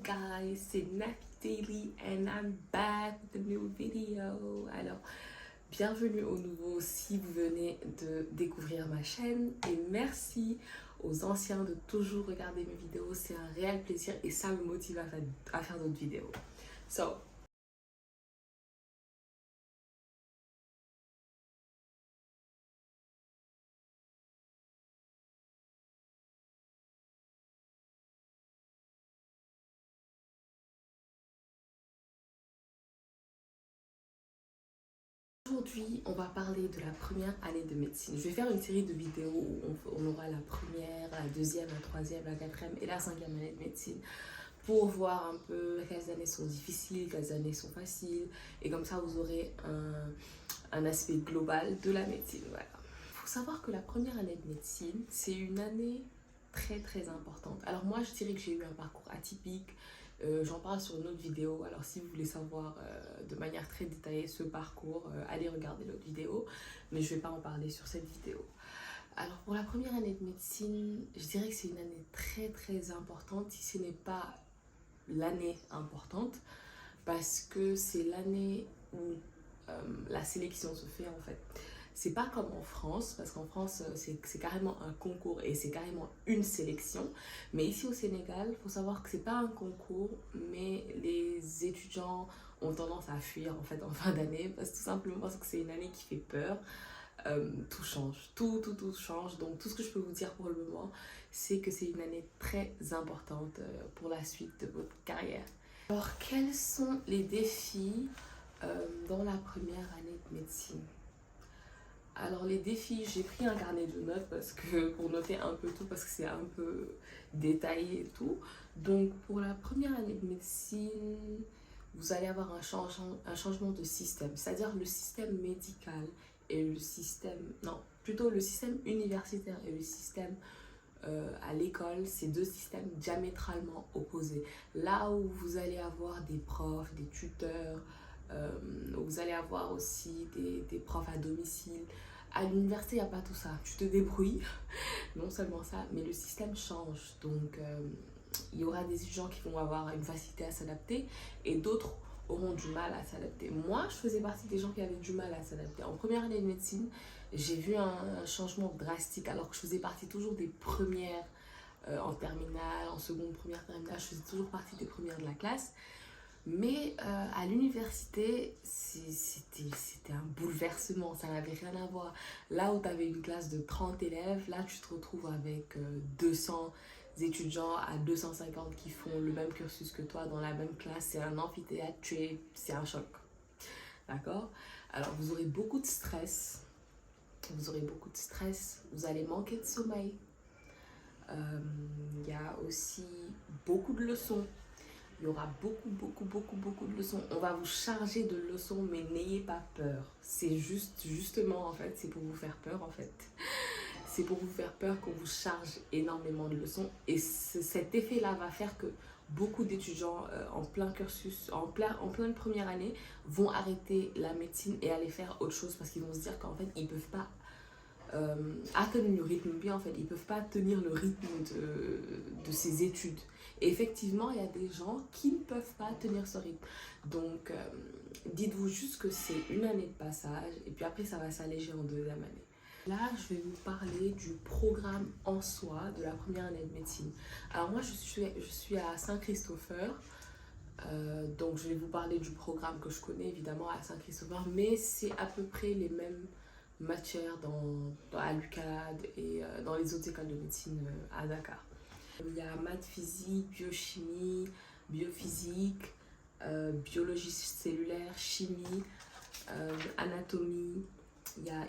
guys, c'est Naki Daily and I'm back with a new video. Alors, bienvenue au nouveau si vous venez de découvrir ma chaîne et merci aux anciens de toujours regarder mes vidéos. C'est un réel plaisir et ça me motive à faire d'autres vidéos. So, aujourd'hui, on va parler de la première année de médecine. Je vais faire une série de vidéos où on aura la première, la deuxième, la troisième, la quatrième et la cinquième année de médecine pour voir un peu quelles années sont difficiles, quelles années sont faciles. Et comme ça, vous aurez un aspect global de la médecine. Voilà. Il faut savoir que la première année de médecine, c'est une année très très importante. Alors moi, je dirais que j'ai eu un parcours atypique. J'en parle sur une autre vidéo, alors si vous voulez savoir de manière très détaillée ce parcours, allez regarder l'autre vidéo, mais je ne vais pas en parler sur cette vidéo. Alors pour la première année de médecine, je dirais que c'est une année très très importante, si ce n'est pas l'année importante, parce que c'est l'année où la sélection se fait en fait. C'est pas comme en France, parce qu'en France, c'est carrément un concours et c'est carrément une sélection. Mais ici au Sénégal, il faut savoir que c'est pas un concours, mais les étudiants ont tendance à fuir en fait en fin d'année, parce que tout simplement parce que c'est une année qui fait peur. Tout change, tout change. Donc tout ce que je peux vous dire pour le moment, c'est que c'est une année très importante pour la suite de votre carrière. Alors quels sont les défis dans la première année de médecine? Alors les défis, j'ai pris un carnet de notes parce que pour noter un peu tout parce que c'est un peu détaillé et tout. Donc pour la première année de médecine, vous allez avoir un changement de système, c'est-à-dire le système médical et le système, non, plutôt le système universitaire et le système à l'école, c'est deux systèmes diamétralement opposés. Là où vous allez avoir des profs, des tuteurs, vous allez avoir aussi des profs à domicile. À l'université, il n'y a pas tout ça. Tu te débrouilles, non seulement ça, mais le système change. Donc, il y aura des étudiants qui vont avoir une facilité à s'adapter et d'autres auront du mal à s'adapter. Moi, je faisais partie des gens qui avaient du mal à s'adapter. En première année de médecine, j'ai vu un changement drastique alors que je faisais partie toujours des premières en terminale, en seconde, première, terminale. Je faisais toujours partie des premières de la classe. Mais à l'université, c'était un bouleversement, ça n'avait rien à voir. Là où tu avais une classe de 30 élèves, là tu te retrouves avec 200 étudiants à 250 qui font le même cursus que toi dans la même classe. C'est un amphithéâtre, c'est un choc. D'accord? Alors vous aurez beaucoup de stress, vous allez manquer de sommeil. Il y a aussi beaucoup de leçons. Il y aura beaucoup de leçons. On va vous charger de leçons, mais n'ayez pas peur. C'est justement, en fait, c'est pour vous faire peur, en fait. C'est pour vous faire peur qu'on vous charge énormément de leçons. Et cet effet-là va faire que beaucoup d'étudiants en plein cursus, en pleine première année, vont arrêter la médecine et aller faire autre chose parce qu'ils vont se dire qu'en fait, ils ne peuvent pas tenir le rythme bien en fait, ils peuvent pas tenir le rythme de ces études. Et effectivement, il y a des gens qui ne peuvent pas tenir ce rythme. Donc, dites-vous juste que c'est une année de passage et puis après, ça va s'alléger en deuxième année. Là, je vais vous parler du programme en soi de la première année de médecine. Alors moi, je suis à Saint-Christopher. Donc, je vais vous parler du programme que je connais évidemment à Saint-Christopher, mais c'est à peu près les mêmes matières à l'UCAD et dans les autres écoles de médecine à Dakar. Il y a maths, physique, biochimie, biophysique, biologie cellulaire, chimie, anatomie, il y a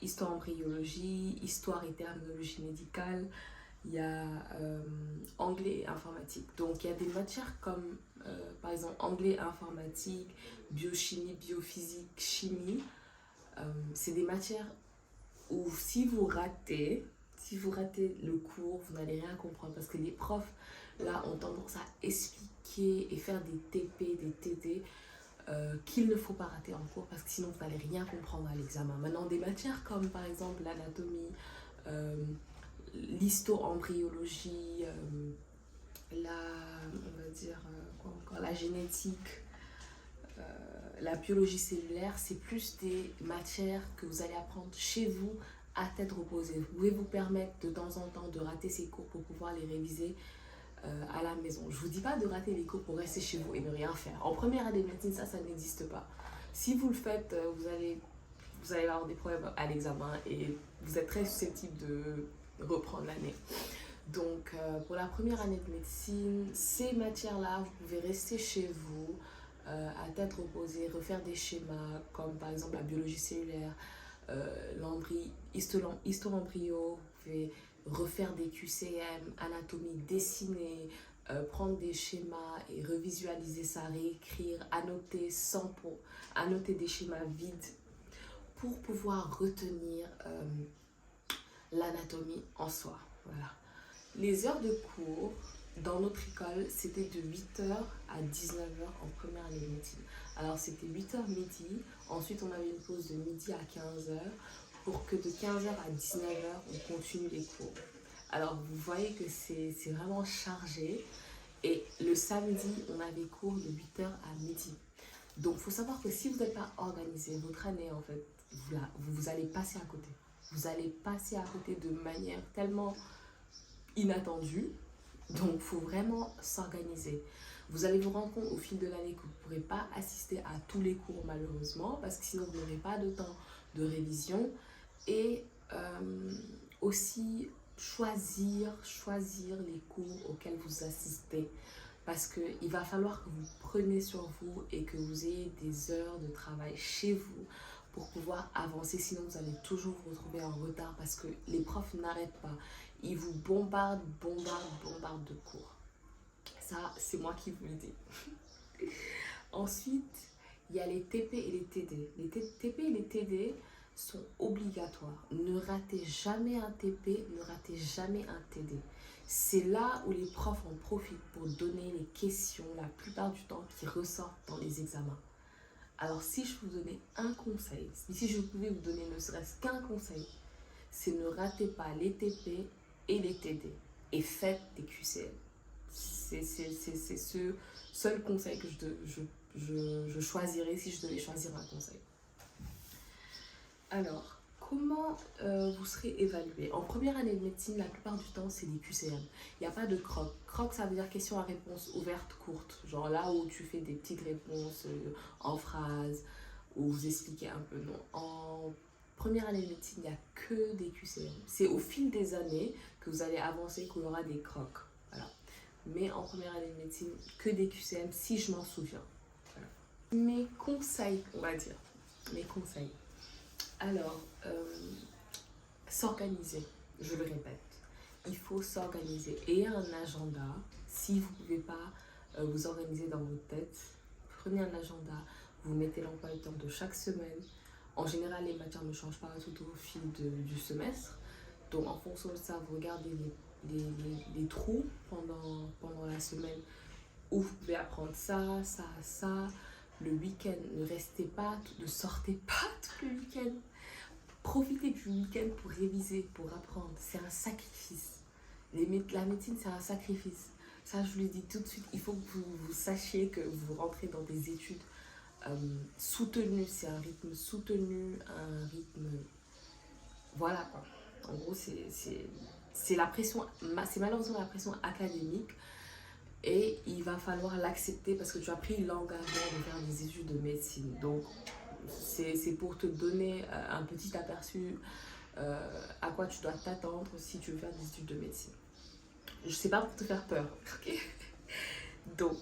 histo-embryologie, histoire et terminologie médicale, il y a anglais et informatique. Donc il y a des matières comme par exemple anglais, informatique, biochimie, biophysique, chimie. C'est des matières où si vous ratez le cours, vous n'allez rien comprendre parce que les profs là ont tendance à expliquer et faire des TP, des TD qu'il ne faut pas rater en cours parce que sinon vous n'allez rien comprendre à l'examen. Maintenant, des matières comme par exemple l'anatomie, l'histo-embryologie, dire, quoi encore, la génétique, la biologie cellulaire, c'est plus des matières que vous allez apprendre chez vous à tête reposée. Vous pouvez vous permettre de temps en temps de rater ces cours pour pouvoir les réviser à la maison. Je ne vous dis pas de rater les cours pour rester chez vous et ne rien faire. En première année de médecine, ça n'existe pas. Si vous le faites, vous allez avoir des problèmes à l'examen et vous êtes très susceptible de reprendre l'année. Donc, pour la première année de médecine, ces matières-là, vous pouvez rester chez vous à tête reposée, refaire des schémas comme par exemple la biologie cellulaire, histo-embryo, vous pouvez refaire des QCM, anatomie, dessiner, prendre des schémas et revisualiser ça, réécrire, annoter des schémas vides pour pouvoir retenir l'anatomie en soi. Voilà. Les heures de cours dans notre école, c'était de 8h à 19h en première année de médecine. Alors c'était 8h midi, ensuite on avait une pause de midi à 15h pour que de 15h à 19h on continue les cours. Alors vous voyez que c'est vraiment chargé et le samedi on avait cours de 8h à midi. Donc il faut savoir que si vous n'êtes pas organisé, votre année en fait, vous allez passer à côté. Vous allez passer à côté de manière tellement inattendue. Donc il faut vraiment s'organiser. Vous allez vous rendre compte au fil de l'année que vous ne pourrez pas assister à tous les cours malheureusement parce que sinon vous n'aurez pas de temps de révision. Et aussi choisir les cours auxquels vous assistez. Parce qu'il va falloir que vous preniez sur vous et que vous ayez des heures de travail chez vous pour pouvoir avancer. Sinon, vous allez toujours vous retrouver en retard parce que les profs n'arrêtent pas. Ils vous bombardent de cours. Ça, c'est moi qui vous le dis. Ensuite, il y a les TP et les TD. Les TP et les TD sont obligatoires. Ne ratez jamais un TP, ne ratez jamais un TD. C'est là où les profs en profitent pour donner les questions, la plupart du temps, qui ressortent dans les examens. Alors, si je vous donnais un conseil, si je pouvais vous donner ne serait-ce qu'un conseil, c'est ne ratez pas les TP et les TD et faites des QCM. C'est ce seul conseil que je choisirais si je devais choisir un conseil. Alors, comment vous serez évalué? En première année de médecine, la plupart du temps, c'est des QCM. Il n'y a pas de croc. Croc, ça veut dire question à réponse ouverte, courte. Genre là où tu fais des petites réponses en phrases, où vous expliquez un peu. Non. En première année de médecine, il n'y a que des QCM. C'est au fil des années que vous allez avancer qu'il y aura des crocs. Voilà. Mais en première année de médecine, que des QCM, si je m'en souviens. Voilà. Mes conseils, on va dire. Mes conseils. Alors, s'organiser, je le répète, il faut s'organiser. Ayez un agenda, si vous ne pouvez pas vous organiser dans votre tête, prenez un agenda, vous mettez l'emploi du temps de chaque semaine. En général, les matières ne changent pas tout au fil du semestre. Donc, en fonction de ça, vous regardez les trous pendant la semaine où vous pouvez apprendre ça. Le week-end, ne sortez pas tout le week-end. Profitez du week-end pour réviser, pour apprendre. C'est un sacrifice. La médecine, c'est un sacrifice. Ça, je vous le dis tout de suite. Il faut que vous sachiez que vous rentrez dans des études soutenues. C'est un rythme soutenu, un rythme... Voilà quoi. En gros, c'est la pression, c'est malheureusement la pression académique. Et il va falloir l'accepter parce que tu as pris l'engagement de faire des études de médecine. Donc, c'est pour te donner un petit aperçu à quoi tu dois t'attendre si tu veux faire des études de médecine. Je sais pas pour te faire peur, ok? Donc,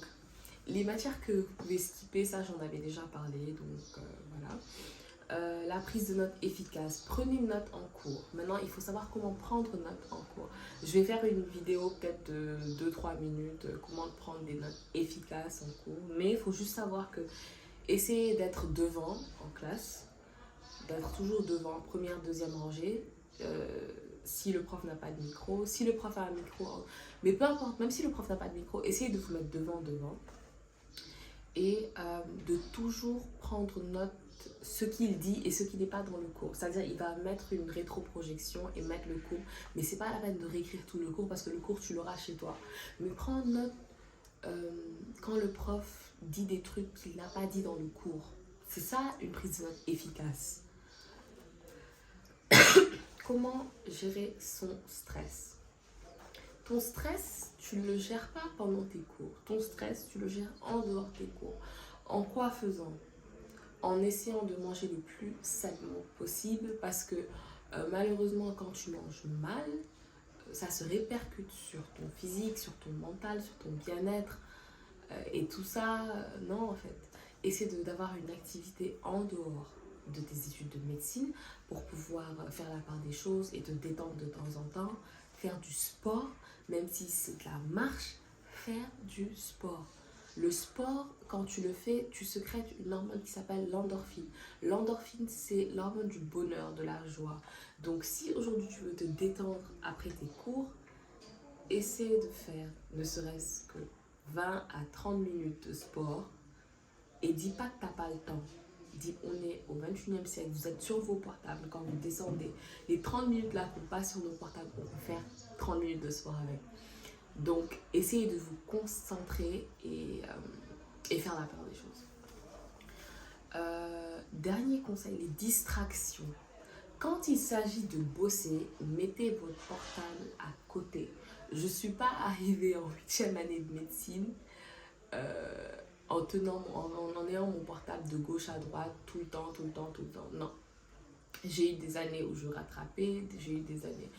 les matières que vous pouvez skipper, ça j'en avais déjà parlé, donc voilà. La prise de notes efficace. Prenez une note en cours. Maintenant, il faut savoir comment prendre note en cours. Je vais faire une vidéo peut-être de 2-3 minutes, comment prendre des notes efficaces en cours. Mais il faut juste savoir que essayez d'être devant en classe, d'être toujours devant, première, deuxième rangée. Si le prof n'a pas de micro, si le prof a un micro, mais peu importe, même si le prof n'a pas de micro, essayez de vous mettre devant. Et de toujours prendre note ce qu'il dit et ce qui n'est pas dans le cours. C'est-à-dire il va mettre une rétroprojection et mettre le cours. Mais c'est pas la peine de réécrire tout le cours parce que le cours, tu l'auras chez toi. Mais prends note quand le prof dit des trucs qu'il n'a pas dit dans le cours. C'est ça une prise de notes efficace. Comment gérer son stress? Ton stress, tu ne le gères pas pendant tes cours. Ton stress, tu le gères en dehors de tes cours. En quoi faisant? En essayant de manger le plus sainement possible parce que malheureusement, quand tu manges mal, ça se répercute sur ton physique, sur ton mental, sur ton bien-être. Et tout ça, non en fait. Essaie d'avoir une activité en dehors de tes études de médecine pour pouvoir faire la part des choses et te détendre de temps en temps. Faire du sport, même si c'est de la marche, faire du sport. Le sport, quand tu le fais, tu sécrètes une hormone qui s'appelle l'endorphine. L'endorphine, c'est l'hormone du bonheur, de la joie. Donc si aujourd'hui tu veux te détendre après tes cours, essaie de faire ne serait-ce que 20 à 30 minutes de sport et dis pas que tu n'as pas le temps. Dis on est au 21e siècle, vous êtes sur vos portables quand vous descendez. Les 30 minutes là qu'on passe sur nos portables, on peut faire 30 minutes de sport avec. Donc essayez de vous concentrer et faire la part des choses. Dernier conseil, les distractions. Quand il s'agit de bosser, mettez votre portable à côté. Je ne suis pas arrivée en 8e année de médecine en ayant mon portable de gauche à droite tout le temps. Non. J'ai eu des années où je rattrapais, j'ai eu des années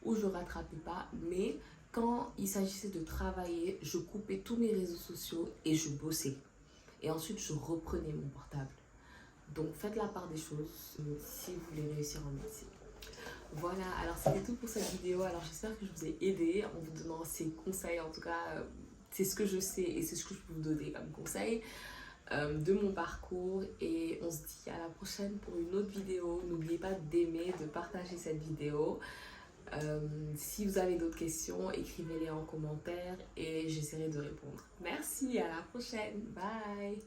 où je ne rattrapais pas. Mais quand il s'agissait de travailler, je coupais tous mes réseaux sociaux et je bossais. Et ensuite, je reprenais mon portable. Donc, faites la part des choses si vous voulez réussir en médecine. Voilà, alors c'était tout pour cette vidéo. Alors j'espère que je vous ai aidé en vous donnant ces conseils. En tout cas, c'est ce que je sais et c'est ce que je peux vous donner comme conseil de mon parcours. Et on se dit à la prochaine pour une autre vidéo. N'oubliez pas d'aimer, de partager cette vidéo. Si vous avez d'autres questions, écrivez-les en commentaire et j'essaierai de répondre. Merci, à la prochaine. Bye.